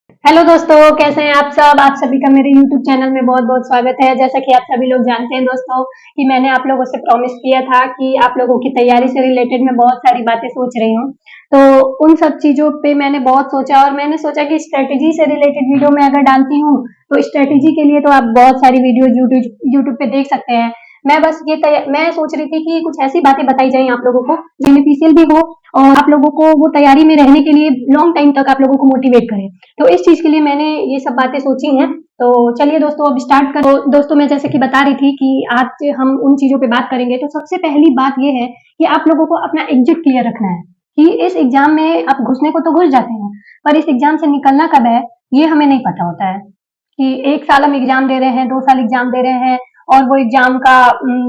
Hello दोस्तों, कैसे हैं आप सब। आप सभी का मेरे YouTube चैनल में बहुत बहुत स्वागत है। जैसा कि आप सभी लोग जानते हैं दोस्तों कि मैंने आप लोगों से प्रॉमिस किया था कि आप लोगों की तैयारी से रिलेटेड मैं बहुत सारी बातें सोच रही हूँ। तो उन सब चीज़ों पे मैंने बहुत सोचा और मैंने सोचा कि स्ट्रेटेजी से रिलेटेड वीडियो मैं अगर डालती हूँ तो स्ट्रेटेजी के लिए तो आप बहुत सारी वीडियो यूट्यूब पे देख सकते हैं। मैं सोच रही थी कि कुछ ऐसी बातें बताई जाएँ आप लोगों को जो बेनिफिशियल भी हो और आप लोगों को वो तैयारी में रहने के लिए लॉन्ग टाइम तक आप लोगों को मोटिवेट करे। तो इस चीज के लिए मैंने ये सब बातें सोची हैं। तो चलिए दोस्तों, अब स्टार्ट कर। तो दोस्तों, मैं जैसे कि बता रही थी कि आज हम उन चीजों पे बात करेंगे। तो सबसे पहली बात ये है कि आप लोगों को अपना एग्जिट क्लियर रखना है कि इस एग्जाम में आप घुसने को तो घुस जाते हैं, पर इस एग्जाम से निकलना कब है ये हमें नहीं पता होता है। कि 1 साल हम एग्जाम दे रहे हैं, 2 साल एग्जाम दे रहे हैं और वो एग्जाम का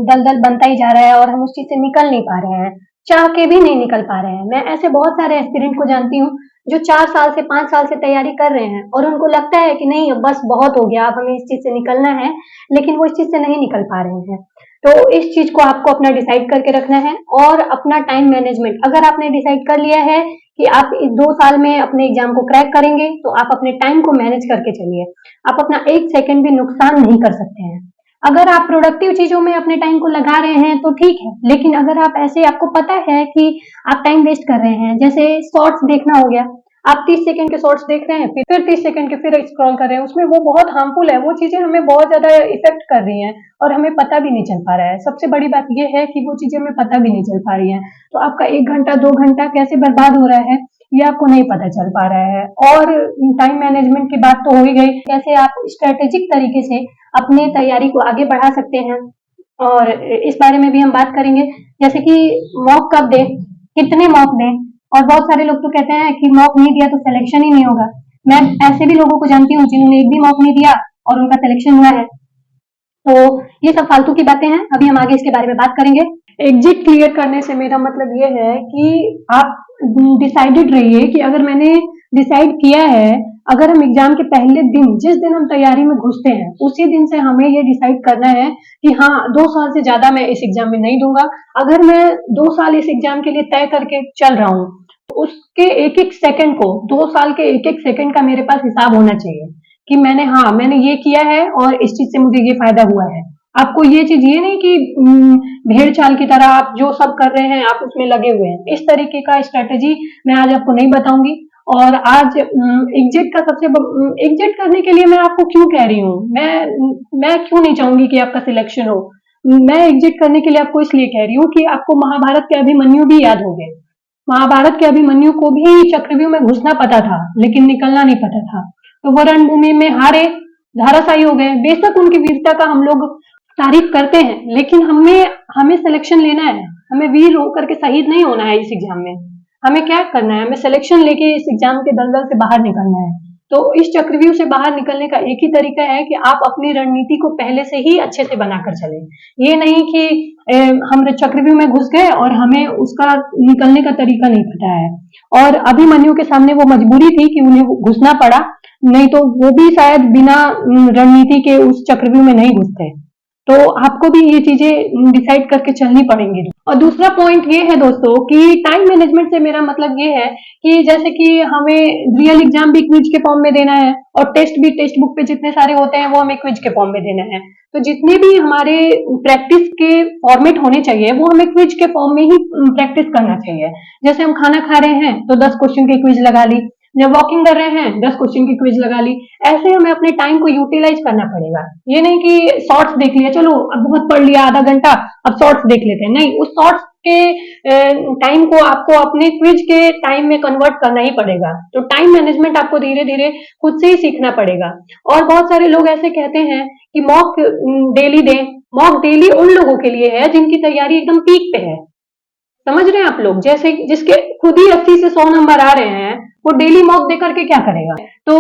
दलदल बनता ही जा रहा है और हम उस चीज से निकल नहीं पा रहे हैं, चाह के भी नहीं निकल पा रहे हैं। मैं ऐसे बहुत सारे एस्पिरेंट को जानती हूँ जो 4 साल से 5 साल से तैयारी कर रहे हैं और उनको लगता है कि नहीं, अब बस बहुत हो गया, अब हमें इस चीज से निकलना है, लेकिन वो इस चीज से नहीं निकल पा रहे हैं। तो इस चीज को आपको अपना डिसाइड करके रखना है और अपना टाइम मैनेजमेंट अगर आपने डिसाइड कर लिया है कि आप इस 2 साल में अपने एग्जाम को क्रैक करेंगे, तो आप अपने टाइम को मैनेज करके चलिए। आप अपना 1 सेकंड भी नुकसान नहीं कर सकते हैं। अगर आप प्रोडक्टिव चीजों में अपने टाइम को लगा रहे हैं तो ठीक है, लेकिन अगर आप ऐसे आपको पता है कि आप टाइम वेस्ट कर रहे हैं, जैसे शॉर्ट्स देखना हो गया, आप 30 सेकंड के शॉर्ट्स देख रहे हैं, फिर 30 सेकंड के फिर स्क्रॉल कर रहे हैं, उसमें वो बहुत हार्मफुल है, वो चीजें हमें बहुत ज्यादा इफेक्ट कर रही हैं और हमें पता भी नहीं चल पा रहा है। सबसे बड़ी बात ये है कि वो चीजें हमें पता भी नहीं चल पा रही हैं। तो आपका 1 घंटा 2 घंटा कैसे बर्बाद हो रहा है ये आपको नहीं पता चल पा रहा है। और टाइम मैनेजमेंट की बात तो हो ही गई, कैसे आप स्ट्रेटेजिक तरीके से अपनी तैयारी को आगे बढ़ा सकते हैं और इस बारे में भी हम बात करेंगे। जैसे कि मॉक कब दें, कितने मॉक दें। और बहुत सारे लोग तो कहते हैं कि मॉक नहीं दिया तो सिलेक्शन ही नहीं होगा। मैं ऐसे भी लोगों को जानती हूँ जिन्होंने एक भी मॉक नहीं दिया और उनका सिलेक्शन हुआ है। तो ये सब फालतू की बातें हैं, अभी हम आगे इसके बारे में बात करेंगे। एग्जिट क्लियर करने से मेरा मतलब ये है कि आप डिसाइडेड रहिए कि अगर मैंने डिसाइड किया है, अगर हम एग्जाम के पहले दिन जिस दिन हम तैयारी में घुसते हैं उसी दिन से हमें ये डिसाइड करना है कि हाँ, 2 साल से ज्यादा मैं इस एग्जाम में नहीं दूंगा। अगर मैं 2 साल इस एग्जाम के लिए तय करके चल रहा हूँ तो उसके एक एक सेकंड को, 2 साल के एक एक सेकंड का मेरे पास हिसाब होना चाहिए कि मैंने ये किया है और इस चीज से मुझे ये फायदा हुआ है। आपको ये चीज ये नहीं कि भेड़ चाल की तरह आप जो सब कर रहे हैं आप उसमें लगे हुए हैं। इस तरीके का स्ट्रेटेजी मैं आज आपको नहीं बताऊंगी। और आज एग्जिट करने के लिए मैं आपको क्यों कह रही हूँ, मैं क्यों नहीं चाहूंगी कि आपका सिलेक्शन हो। मैं एग्जिट करने के लिए आपको इसलिए कह रही हूँ कि आपको महाभारत के अभिमन्यु भी याद हो गए। महाभारत के अभिमन्यु को भी चक्रव्यूह में घुसना पता था लेकिन निकलना नहीं पता था, तो वो रणभूमि में हारे, धराशायी हो गए। बेशक उनकी वीरता का हम लोग तारीफ करते हैं, लेकिन हमें हमें सिलेक्शन लेना है। हमें वीर होकर के शहीद नहीं होना है इस एग्जाम में। हमें क्या करना है, हमें सिलेक्शन लेके इस एग्जाम के दलदल से बाहर निकलना है। तो इस चक्रव्यूह से बाहर निकलने का एक ही तरीका है कि आप अपनी रणनीति को पहले से ही अच्छे से बनाकर चलें। ये नहीं कि हम चक्रव्यूह में घुस गए और हमें उसका निकलने का तरीका नहीं पता है। और अभिमन्यु के सामने वो मजबूरी थी कि उन्हें घुसना पड़ा, नहीं तो वो भी शायद बिना रणनीति के उस चक्रव्यूह में नहीं घुसते। तो आपको भी ये चीजें डिसाइड करके चलनी पड़ेंगी। और दूसरा पॉइंट ये है दोस्तों कि टाइम मैनेजमेंट से मेरा मतलब ये है कि जैसे कि हमें रियल एग्जाम भी क्विज के फॉर्म में देना है और टेस्ट भी टेक्स्ट बुक पे जितने सारे होते हैं वो हमें क्विज के फॉर्म में देना है। तो जितने भी हमारे प्रैक्टिस के फॉर्मेट होने चाहिए वो हमें क्विज के फॉर्म में ही प्रैक्टिस करना चाहिए। जैसे हम खाना खा रहे हैं तो 10 क्वेश्चन की क्विज लगा ली, जब वॉकिंग कर रहे हैं 10 क्वेश्चन की क्विज लगा ली। ऐसे हमें अपने टाइम को यूटिलाइज करना पड़ेगा। ये नहीं कि शॉर्ट्स देख लिया, चलो अब बहुत पढ़ लिया आधा घंटा, अब शॉर्ट्स देख लेते हैं। नहीं, उस शॉर्ट्स के टाइम को आपको अपने क्विज के टाइम में कन्वर्ट करना ही पड़ेगा। तो टाइम मैनेजमेंट आपको धीरे धीरे खुद से ही सीखना पड़ेगा। और बहुत सारे लोग ऐसे कहते हैं कि मॉक डेली दें। मॉक डेली उन लोगों के लिए है जिनकी तैयारी एकदम पीक पे है। समझ रहे हैं आप लोग, जैसे जिसके खुद ही 80 से 100 नंबर आ रहे हैं, वो डेली मॉक दे करके क्या करेगा। तो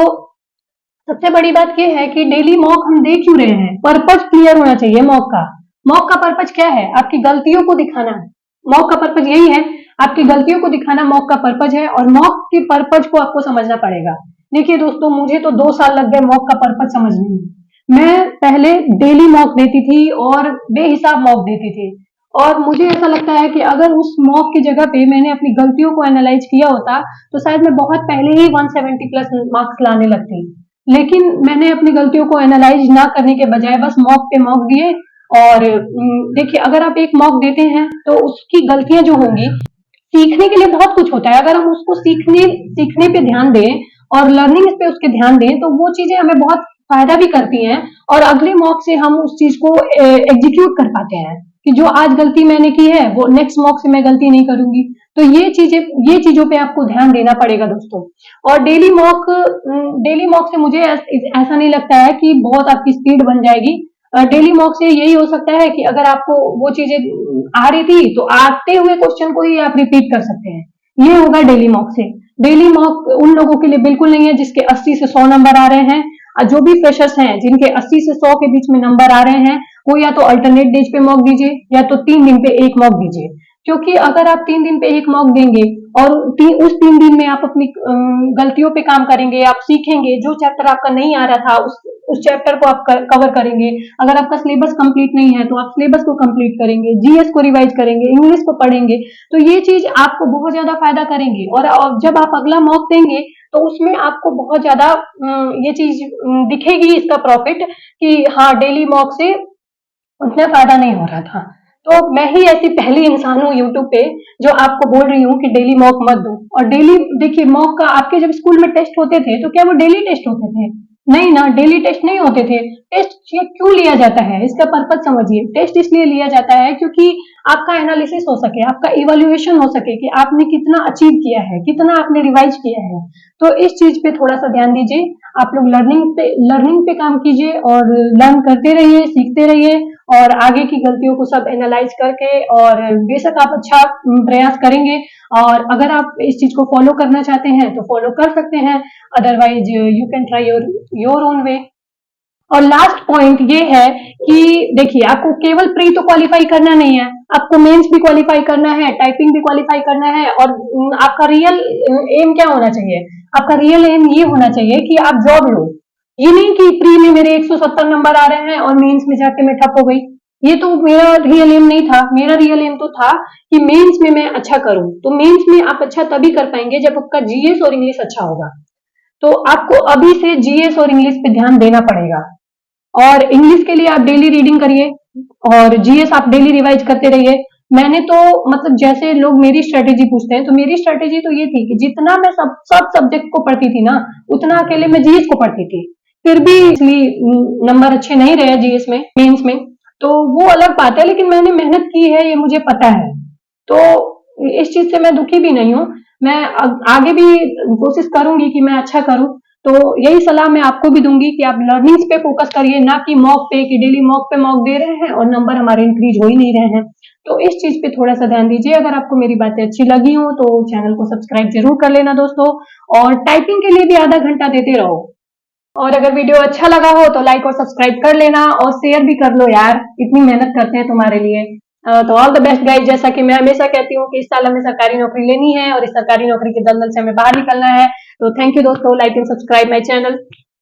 सबसे बड़ी बात यह है कि डेली मॉक हम दे क्यों रहे हैं, पर्पज क्लियर होना चाहिए मॉक का। मॉक का पर्पज क्या है, आपकी गलतियों को दिखाना है। मॉक का पर्पज यही है, आपकी गलतियों को दिखाना मॉक का पर्पज है और मॉक के पर्पज को आपको समझना पड़ेगा। देखिए दोस्तों, मुझे तो 2 साल लग गए मॉक का पर्पज समझने में। मैं पहले डेली मॉक देती थी और बेहिसाब मॉक देती थी और मुझे ऐसा लगता है कि अगर उस मॉक की जगह पे मैंने अपनी गलतियों को एनालाइज किया होता तो शायद मैं बहुत पहले ही 170 प्लस मार्क्स लाने लगती। लेकिन मैंने अपनी गलतियों को एनालाइज ना करने के बजाय बस मॉक पे मॉक दिए। और देखिए, अगर आप एक मॉक देते हैं तो उसकी गलतियां जो होंगी, सीखने के लिए बहुत कुछ होता है। अगर हम उसको सीखने सीखने पे ध्यान दें और लर्निंग पे उसके ध्यान दें तो वो चीजें हमें बहुत फायदा भी करती हैं। और अगले मॉक से हम उस चीज को एग्जीक्यूट कर पाते हैं कि जो आज गलती मैंने की है वो नेक्स्ट मॉक से मैं गलती नहीं करूंगी। तो ये चीजों पे आपको ध्यान देना पड़ेगा दोस्तों। और डेली मॉक से मुझे ऐसा नहीं लगता है कि बहुत आपकी स्पीड बन जाएगी। डेली मॉक से यही हो सकता है कि अगर आपको वो चीजें आ रही थी तो आते हुए क्वेश्चन को ही आप रिपीट कर सकते हैं। ये होगा डेली मॉक से। डेली मॉक उन लोगों के लिए बिल्कुल नहीं है जिसके 80 से 100 नंबर आ रहे हैं। जो भी फ्रेशर्स हैं जिनके 80 से 100 के बीच में नंबर आ रहे हैं, वो या तो अल्टरनेट डेज पे मॉक दीजिए या तो 3 दिन पे एक मॉक दीजिए। क्योंकि अगर आप 3 दिन पे एक मॉक देंगे और उस 3 दिन में आप अपनी गलतियों पे काम करेंगे, आप सीखेंगे, जो चैप्टर आपका नहीं आ रहा था उस चैप्टर को आप कवर करेंगे। अगर आपका सिलेबस कंप्लीट नहीं है तो आप सिलेबस को कंप्लीट करेंगे, जीएस को रिवाइज करेंगे, इंग्लिश को पढ़ेंगे। तो ये चीज आपको बहुत ज्यादा फायदा करेंगे। और जब आप अगला मॉक देंगे तो उसमें आपको बहुत ज्यादा ये चीज दिखेगी, इसका प्रॉफिट, कि हाँ डेली मॉक से उतना फायदा नहीं हो रहा था। तो मैं ही ऐसी पहली इंसान हूँ यूट्यूब पे जो आपको बोल रही हूँ कि डेली मॉक मत दो। और डेली देखिए, मॉक का आपके जब स्कूल में टेस्ट होते थे तो क्या वो डेली टेस्ट होते थे? नहीं ना, डेली टेस्ट नहीं होते थे। टेस्ट ये क्यों लिया जाता है, इसका पर्पज समझिए। टेस्ट इसलिए लिया जाता है क्योंकि आपका एनालिसिस हो सके, आपका इवैल्यूएशन हो सके कि आपने कितना अचीव किया है, कितना आपने रिवाइज किया है। तो इस चीज पे थोड़ा सा ध्यान दीजिए। आप लोग लर्निंग पे काम कीजिए और लर्न करते रहिए, सीखते रहिए। और आगे की गलतियों को सब एनालाइज करके, और बेशक आप अच्छा प्रयास करेंगे। और अगर आप इस चीज को फॉलो करना चाहते हैं तो फॉलो कर सकते हैं। Otherwise you can try your own way. और लास्ट पॉइंट ये है कि देखिए, आपको केवल प्री तो क्वालिफाई करना नहीं है, आपको मेंस भी क्वालिफाई करना है, टाइपिंग भी क्वालिफाई करना है। और आपका रियल एम क्या होना चाहिए? आपका रियल एम ये होना चाहिए कि आप जॉब लो। ये नहीं कि प्री में मेरे 170 नंबर आ रहे हैं और मेंस में जाके मैं ठप हो गई। ये तो मेरा रियल एम नहीं था। मेरा रियल एम तो था कि मेंस में मैं अच्छा करूं। तो मेंस में आप अच्छा तभी कर पाएंगे जब आपका जीएस और इंग्लिश अच्छा होगा। तो आपको अभी से जीएस और इंग्लिश पे ध्यान देना पड़ेगा। और इंग्लिश के लिए आप डेली रीडिंग करिए और जीएस आप डेली रिवाइज करते रहिए। मैंने तो मतलब जैसे लोग मेरी स्ट्रेटेजी पूछते हैं तो मेरी स्ट्रेटेजी तो ये थी कि जितना मैं सब सब्जेक्ट को पढ़ती थी ना, उतना अकेले मैं जीएस को पढ़ती थी। फिर भी इसलिए नंबर अच्छे नहीं रहे जीएस में, मेंस में। तो वो अलग बात है, लेकिन मैंने मेहनत की है, ये मुझे पता है। तो इस चीज से मैं दुखी भी नहीं हूँ। मैं आगे भी कोशिश करूंगी कि मैं अच्छा करूं। तो यही सलाह मैं आपको भी दूंगी कि आप लर्निंग्स पे फोकस करिए, ना कि मॉक पे, कि डेली मॉक पे मॉक दे रहे हैं और नंबर हमारे इंक्रीज हो ही नहीं रहे हैं। तो इस चीज पे थोड़ा सा ध्यान दीजिए। अगर आपको मेरी बातें अच्छी लगी हो तो चैनल को सब्सक्राइब जरूर कर लेना दोस्तों। और टाइपिंग के लिए भी आधा घंटा देते रहो। और अगर वीडियो अच्छा लगा हो तो लाइक और सब्सक्राइब कर लेना और शेयर भी कर लो यार, इतनी मेहनत करते हैं तुम्हारे लिए। तो ऑल द बेस्ट गाइज। जैसा कि मैं हमेशा कहती हूँ कि इस साल हमें सरकारी नौकरी लेनी है और इस सरकारी नौकरी के दलदल से हमें बाहर निकलना है। तो थैंक यू दोस्तों, like and subscribe my channel.